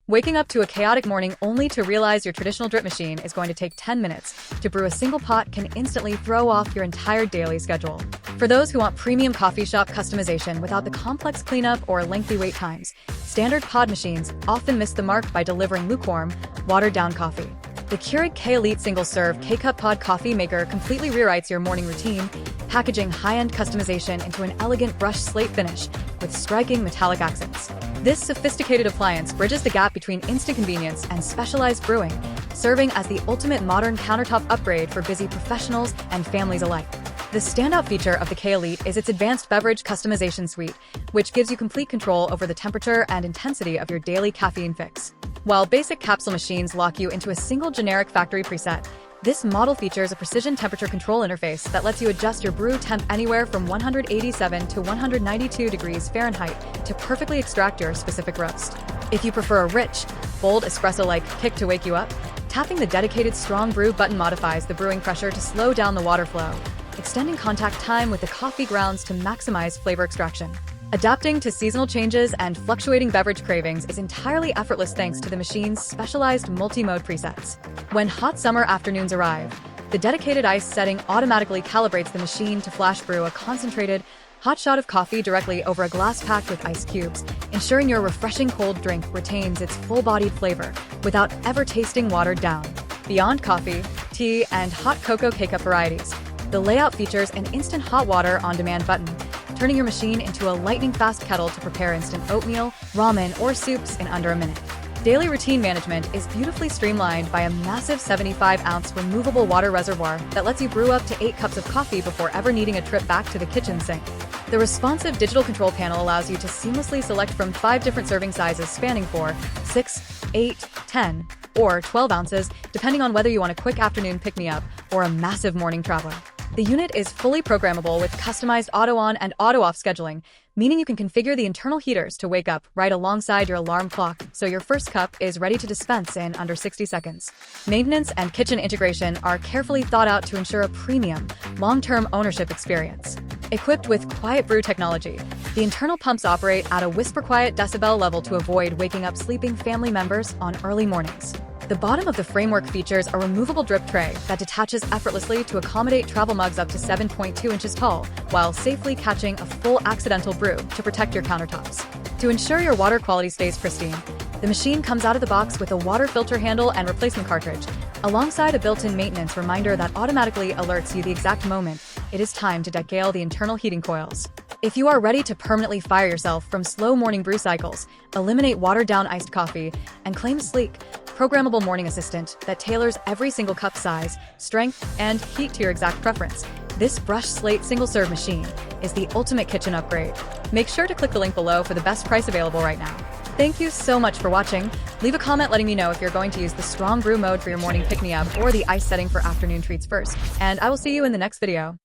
Waking up to a chaotic morning only to realize your traditional drip machine is going to take 10 minutes to brew a single pot can instantly throw off your entire daily schedule. For those who want premium coffee shop customization without the complex cleanup or lengthy wait times, standard pod machines often miss the mark by delivering lukewarm, watered-down coffee. The Keurig K-Elite single-serve K-Cup pod coffee maker completely rewrites your morning routine, packaging high-end customization into an elegant brushed slate finish with striking metallic accents. This sophisticated appliance bridges the gap between instant convenience and specialized brewing, serving as the ultimate modern countertop upgrade for busy professionals and families alike. The standout feature of the K-Elite is its advanced beverage customization suite, which gives you complete control over the temperature and intensity of your daily caffeine fix. While basic capsule machines lock you into a single generic factory preset, this model features a precision temperature control interface that lets you adjust your brew temp anywhere from 187 to 192 degrees Fahrenheit to perfectly extract your specific roast. If you prefer a rich, bold espresso-like kick to wake you up, tapping the dedicated Strong Brew button modifies the brewing pressure to slow down the water flow, extending contact time with the coffee grounds to maximize flavor extraction. Adapting to seasonal changes and fluctuating beverage cravings is entirely effortless thanks to the machine's specialized multi-mode presets. When hot summer afternoons arrive, the dedicated ice setting automatically calibrates the machine to flash brew a concentrated, hot shot of coffee directly over a glass packed with ice cubes, ensuring your refreshing cold drink retains its full-bodied flavor without ever tasting watered down. Beyond coffee, tea, and hot cocoa K-Cup varieties, the layout features an instant hot water on-demand button, turning your machine into a lightning-fast kettle to prepare instant oatmeal, ramen, or soups in under a minute. Daily routine management is beautifully streamlined by a massive 75-ounce removable water reservoir that lets you brew up to 8 cups of coffee before ever needing a trip back to the kitchen sink. The responsive digital control panel allows you to seamlessly select from 5 different serving sizes spanning 4, 6, 8, 10, or 12 ounces, depending on whether you want a quick afternoon pick-me-up or a massive morning traveler. The unit is fully programmable with customized auto-on and auto-off scheduling, meaning you can configure the internal heaters to wake up right alongside your alarm clock, so your first cup is ready to dispense in under 60 seconds. Maintenance and kitchen integration are carefully thought out to ensure a premium, long-term ownership experience. Equipped with Quiet Brew technology, the internal pumps operate at a whisper-quiet decibel level to avoid waking up sleeping family members on early mornings. The bottom of the framework features a removable drip tray that detaches effortlessly to accommodate travel mugs up to 7.2 inches tall, while safely catching a full accidental brew to protect your countertops. To ensure your water quality stays pristine, the machine comes out of the box with a water filter handle and replacement cartridge, alongside a built-in maintenance reminder that automatically alerts you the exact moment it is time to decale the internal heating coils. If you are ready to permanently fire yourself from slow morning brew cycles, eliminate watered-down iced coffee, and claim a sleek, programmable morning assistant that tailors every single cup size, strength, and heat to your exact preference, this Brushed Slate single-serve machine is the ultimate kitchen upgrade. Make sure to click the link below for the best price available right now. Thank you so much for watching. Leave a comment letting me know if you're going to use the Strong Brew mode for your morning pick-me-up or the ice setting for afternoon treats first, and I will see you in the next video.